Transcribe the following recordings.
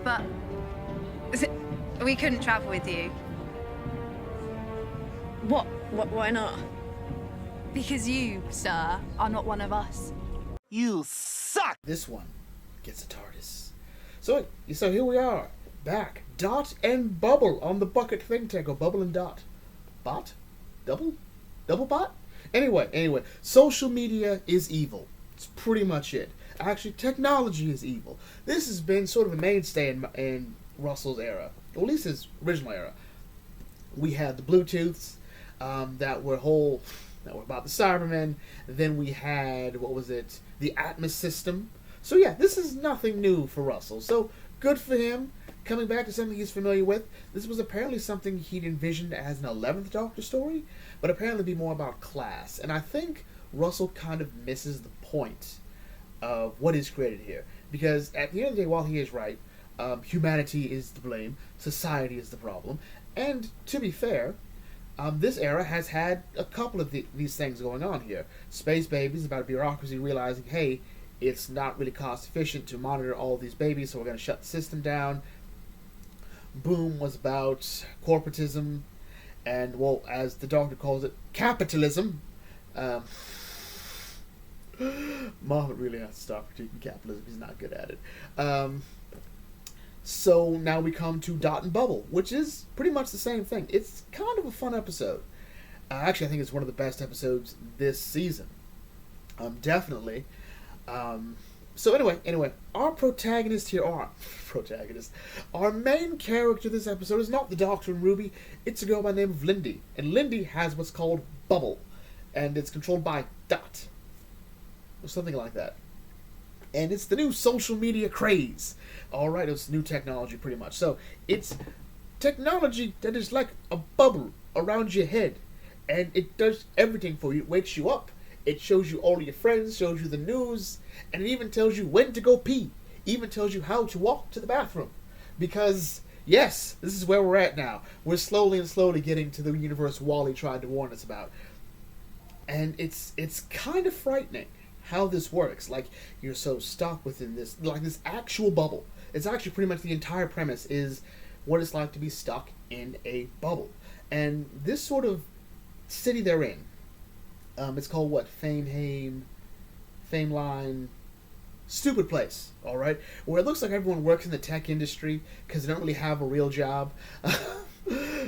But we couldn't travel with you. Why not? Because you, sir, are not one of us. You suck! This one gets a TARDIS. So here we are, back. Dot and Bubble on the Bucket Think Tank, or Bubble and Dot. Bot? Double? Double bot? Anyway, social media is evil. It's pretty much it. Actually, technology is evil. This has been sort of a mainstay in Russell's era, or at least his original era. We had the Bluetooths that were about the Cybermen. Then we had, the Atmos system. So yeah, this is nothing new for Russell. So good for him, coming back to something he's familiar with. This was apparently something he'd envisioned as an 11th Doctor story, but apparently be more about class. And I think Russell kind of misses the point of what is created here. Because at the end of the day, while he is right, humanity is to blame, society is the problem. And to be fair, this era has had a couple of these things going on here. Space Babies, about a bureaucracy realizing, hey, it's not really cost efficient to monitor all these babies, so we're going to shut the system down. Boom was about corporatism and, well, as the Doctor calls it, capitalism. Moffat really has to stop critiquing capitalism. He's not good at it. So now we come to Dot and Bubble, which is pretty much the same thing. It's kind of a fun episode. Actually, I think it's one of the best episodes this season. Definitely. So anyway, our main character this episode is not the Doctor and Ruby. It's a girl by the name of Lindy. And Lindy has what's called Bubble. And it's controlled by Dot. Or something like that. And it's the new social media craze. Alright, it's new technology pretty much. So, it's technology that is like a bubble around your head. And it does everything for you. It wakes you up. It shows you all your friends, shows you the news, and it even tells you when to go pee. Even tells you how to walk to the bathroom. Because, yes, this is where we're at now. We're slowly getting to the universe Wally tried to warn us about. And it's kind of frightening how this works. Like, you're so stuck within this actual bubble. It's actually pretty much the entire premise is what it's like to be stuck in a bubble. And this sort of city they're in, it's called what? Fameline, stupid place, alright? Where it looks like everyone works in the tech industry because they don't really have a real job.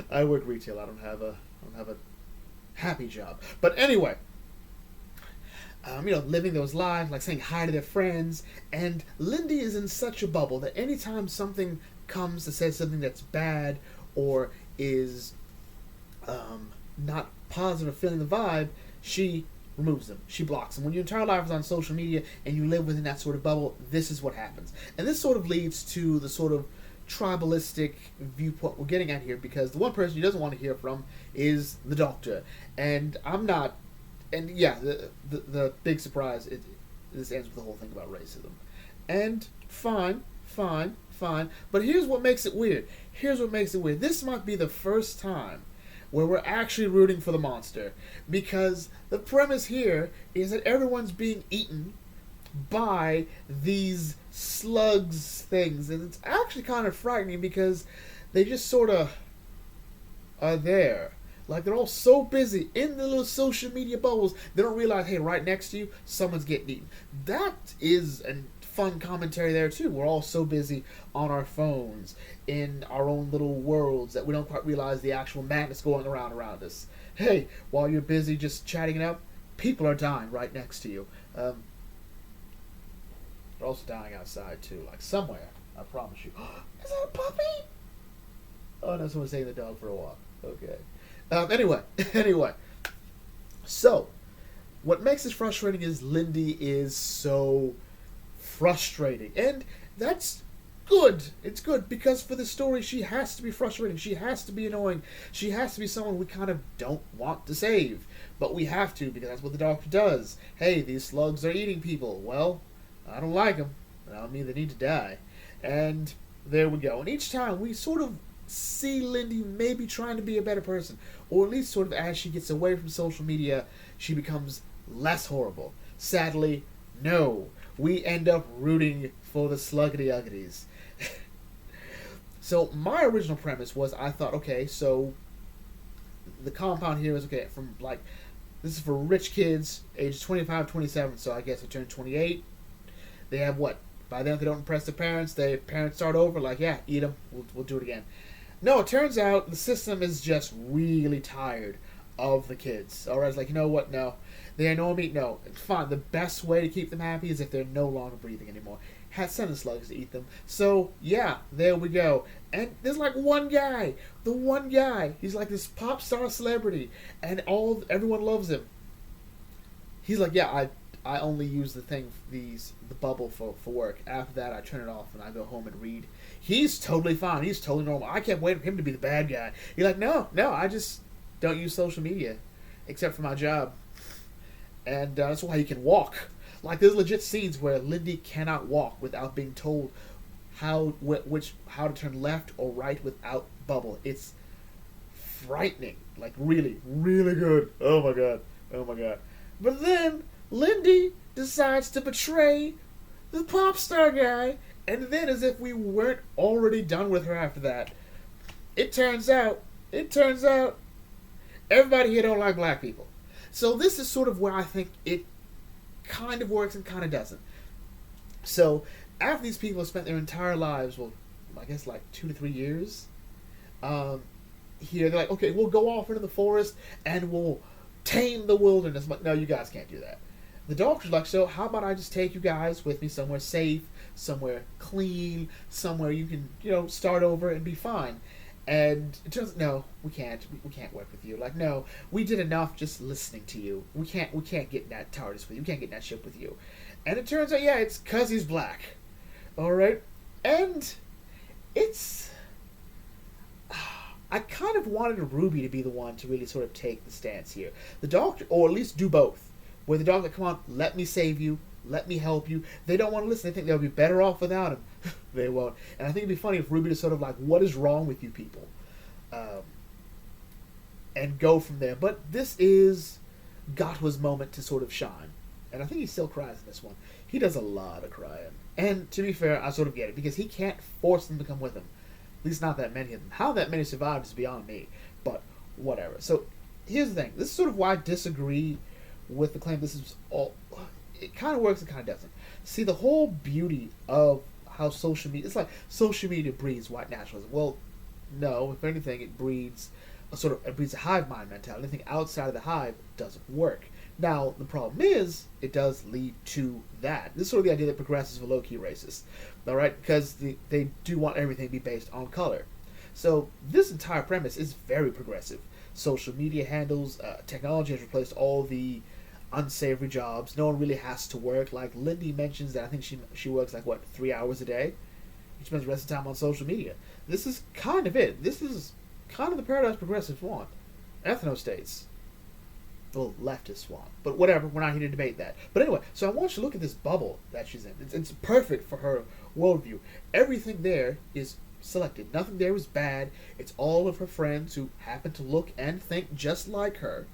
I work retail. I don't have a happy job. But anyway, living those lives, like saying hi to their friends, and Lindy is in such a bubble that anytime something comes that says something that's bad or is not positive, feeling the vibe, she removes them. She blocks them. When your entire life is on social media and you live within that sort of bubble, this is what happens. And this sort of leads to the sort of tribalistic viewpoint we're getting at here, because the one person he doesn't want to hear from is the Doctor. And I'm not... And yeah, the big surprise, this ends with the whole thing about racism. And fine. But here's what makes it weird. This might be the first time where we're actually rooting for the monster. Because the premise here is that everyone's being eaten by these slugs things. And it's actually kind of frightening because they just sort of are there. Like, they're all so busy in the little social media bubbles, they don't realize, hey, right next to you, someone's getting eaten. That is a fun commentary there, too. We're all so busy on our phones, in our own little worlds, that we don't quite realize the actual madness going around us. Hey, while you're busy just chatting it up, people are dying right next to you. They're also dying outside, too, like somewhere, I promise you. Is that a puppy? Oh, no, someone's taking the dog for a walk. Okay. Anyway. So, what makes this frustrating is Lindy is so frustrating. And that's good. It's good because for the story, she has to be frustrating. She has to be annoying. She has to be someone we kind of don't want to save. But we have to, because that's what the Doctor does. Hey, these slugs are eating people. Well, I don't like them. But I don't mean they need to die. And there we go. And each time we sort of see Lindy maybe trying to be a better person, or at least sort of as she gets away from social media, she becomes less horrible. Sadly, no. We end up rooting for the sluggity-uggities. So my original premise was I thought, okay, so the compound here is okay from like this is for rich kids ages 25, 27. So I guess they turn 28. They have what? By then, if they don't impress their parents, their parents start over. Like, yeah, eat them. We'll do it again. No, it turns out the system is just really tired of the kids. Alright, it's like, you know what? No. They annoy me? No. It's fine. The best way to keep them happy is if they're no longer breathing anymore. Send the slugs to eat them. So, yeah, there we go. And there's like one guy. The one guy. He's like this pop star celebrity. And everyone loves him. He's like, yeah, I only use the bubble for work. After that, I turn it off and I go home and read. He's totally fine. He's totally normal. I can't wait for him to be the bad guy. He's like, no, I just don't use social media, except for my job. And that's why he can walk. Like, there's legit scenes where Lindy cannot walk without being told how to turn left or right without bubble. It's frightening. Like, really, really good. Oh my god. But then Lindy decides to betray the pop star guy, and then, as if we weren't already done with her after that, it turns out, everybody here don't like black people. So this is sort of where I think it kind of works and kind of doesn't. So after these people have spent their entire lives, well, I guess like 2 to 3 years, here they're like, okay, we'll go off into the forest and we'll tame the wilderness. But no, you guys can't do that. The doctor's like, so how about I just take you guys with me somewhere safe, somewhere clean, somewhere you can, start over and be fine. And it turns out, no, we can't work with you. Like, no, we did enough just listening to you. We can't get in that TARDIS with you. We can't get in that ship with you. And it turns out, yeah, it's 'cause he's black. Alright? And it's... I kind of wanted Ruby to be the one to really sort of take the stance here. The Doctor, or at least do both. Where the Doctor, come on, let me save you. Let me help you. They don't want to listen. They think they'll be better off without him. They won't. And I think it'd be funny if Ruby is sort of like, what is wrong with you people? And go from there. But this is Gatwa's moment to sort of shine. And I think he still cries in this one. He does a lot of crying. And to be fair, I sort of get it. Because he can't force them to come with him. At least not that many of them. How that many survived is beyond me. But whatever. So here's the thing. This is sort of why I disagree with the claim this is all... It kind of works and kind of doesn't. See, the whole beauty of how social media... It's like social media breeds white nationalism. Well, no. If anything, it breeds a hive mind mentality. Anything outside of the hive doesn't work. Now, the problem is, it does lead to that. This is sort of the idea that progressives are low-key racist. Alright? Because they do want everything to be based on color. So, this entire premise is very progressive. Social media handles, technology has replaced all the unsavory jobs. No one really has to work. Like Lindy mentions that I think she works like 3 hours a day. She spends the rest of the time on social media. This is kind of it. This is kind of the paradise progressives want. Ethno states. Well, leftists want. But whatever, we're not here to debate that. But anyway, so I want you to look at this bubble that she's in. It's perfect for her worldview. Everything there is selected. Nothing there is bad. It's all of her friends who happen to look and think just like her.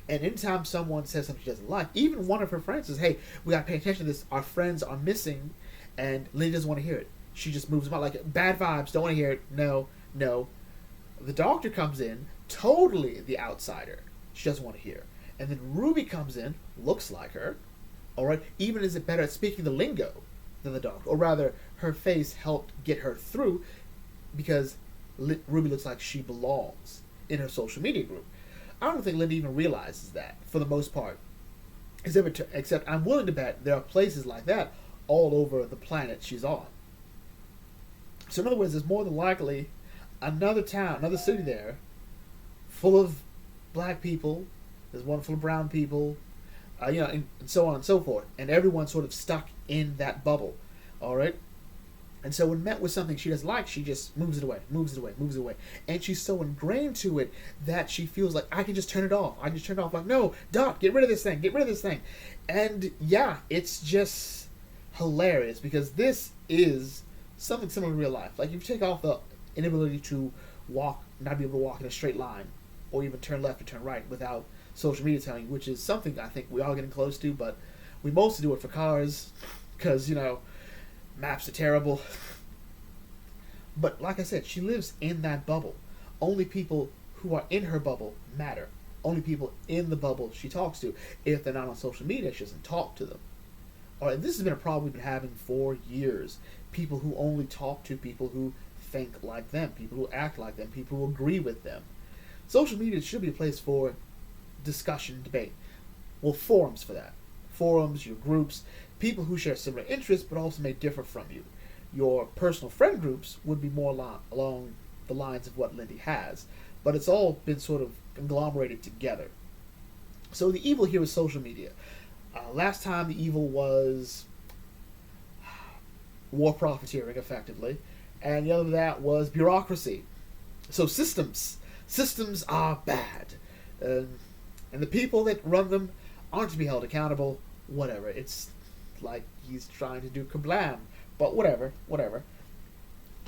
And anytime someone says something she doesn't like, even one of her friends says, hey, we gotta pay attention to this. Our friends are missing. And Lindy doesn't want to hear it. She just moves them out like, bad vibes, don't want to hear it. No. The Doctor comes in, totally the outsider. She doesn't want to hear. And then Ruby comes in, looks like her. Alright, even is it better at speaking the lingo than the Doctor. Or rather, her face helped get her through because Ruby looks like she belongs in her social media group. I don't think Lindy even realizes that, for the most part. Except I'm willing to bet there are places like that all over the planet she's on. So in other words, there's more than likely another town, another city there, full of black people. There's one full of brown people, and so on and so forth. And everyone's sort of stuck in that bubble. Alright? And so when met with something she doesn't like, she just moves it away. And she's so ingrained to it that she feels like, I can just turn it off. Like, no, Doc, get rid of this thing. And yeah, it's just hilarious because this is something similar in real life. Like, if you take off the inability to walk, not be able to walk in a straight line, or even turn left or turn right without social media telling you, which is something I think we are getting close to, but we mostly do it for cars because, maps are terrible. But like I said, she lives in that bubble. Only people who are in her bubble matter. Only people in the bubble she talks to. If they're not on social media, she doesn't talk to them. All right, this has been a problem we've been having for years. People who only talk to people who think like them, people who act like them, people who agree with them. Social media should be a place for discussion, debate. Well, forums for that. Forums, your groups, people who share similar interests but also may differ from you. Your personal friend groups would be more along the lines of what Lindy has, but it's all been sort of conglomerated together. So the evil here is social media. Last time the evil was war profiteering, effectively, and the other of that was bureaucracy. So systems are bad, and the people that run them aren't to be held accountable. Whatever. It's like he's trying to do kablam, but whatever.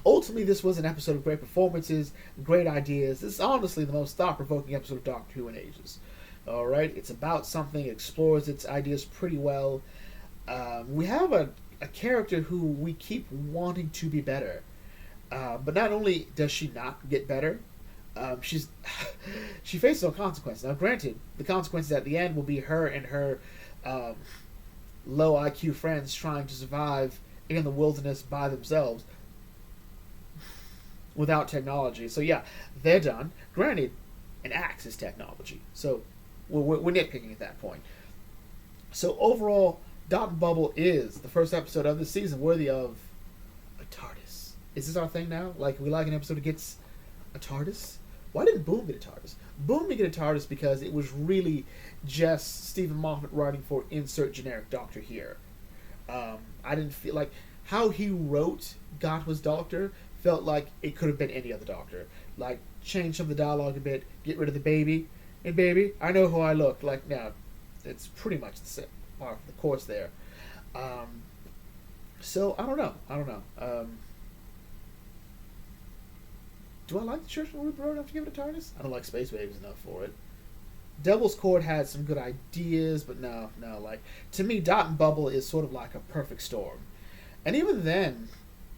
Ultimately, this was an episode of great performances, great ideas. This is honestly the most thought-provoking episode of Doctor Who in ages. All right, it's about something, it explores its ideas pretty well. We have a character who we keep wanting to be better, but not only does she not get better, she faces no consequences. Now, granted, the consequences at the end will be her and her low IQ friends trying to survive in the wilderness by themselves without technology. So yeah, they're done. Granted, an axe is technology, so we're nitpicking at that point. So overall, Dot and Bubble is the first episode of this season worthy of a TARDIS. Is this our thing now? Like, we like an episode that gets a TARDIS? Why didn't Boom get a TARDIS? Boom didn't get a TARDIS because it was really just Stephen Moffat writing for insert generic Doctor here. I didn't feel like how he wrote Got was Doctor felt like it could have been any other Doctor. Like, change some of the dialogue a bit, get rid of the baby. And baby, I know who I look like now. It's pretty much the same part of the course there. So I don't know. Do I like the Church of Rupert enough to give it a TARDIS? I don't like Space Babies enough for it. Devil's Court had some good ideas, but no. Like, to me, Dot and Bubble is sort of like a perfect storm. And even then,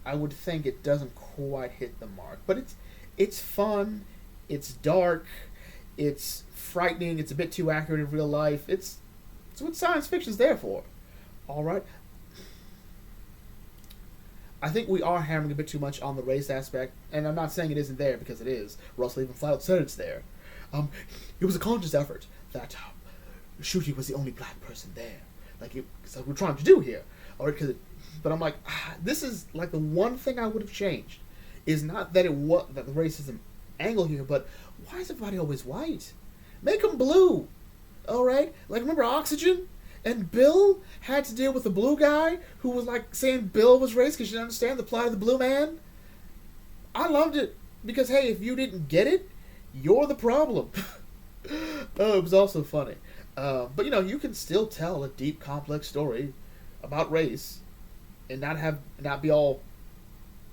I would think it doesn't quite hit the mark. But it's fun, it's dark, it's frightening, it's a bit too accurate in real life. It's what science fiction's there for. Alright? I think we are hammering a bit too much on the race aspect, and I'm not saying it isn't there, because it is. Russell even flat out said it's there. It was a conscious effort that Ncuti was the only black person there. Like, it's like we're trying to do here. Alright, but I'm like, this is like the one thing I would have changed. Is not that that the racism angle here, but why is everybody always white? Make them blue. Alright? Like, remember Oxygen? And Bill had to deal with the blue guy who was like saying Bill was racist because she didn't understand the plight of the blue man. I loved it because, hey, if you didn't get it, you're the problem. Oh, it was also funny. But you can still tell a deep, complex story about race and not be all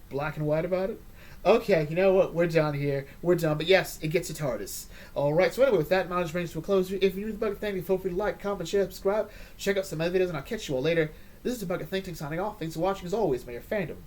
black and white about it. Okay, you know what? We're done here. We're done. But yes, it gets a TARDIS. Alright, so anyway, with that, knowledge brings to a close. If you're new to the Bucket Think, feel free to like, comment, share, subscribe. Check out some other videos, and I'll catch you all later. This is the Bucket Think Tank signing off. Thanks for watching. As always, may your fandom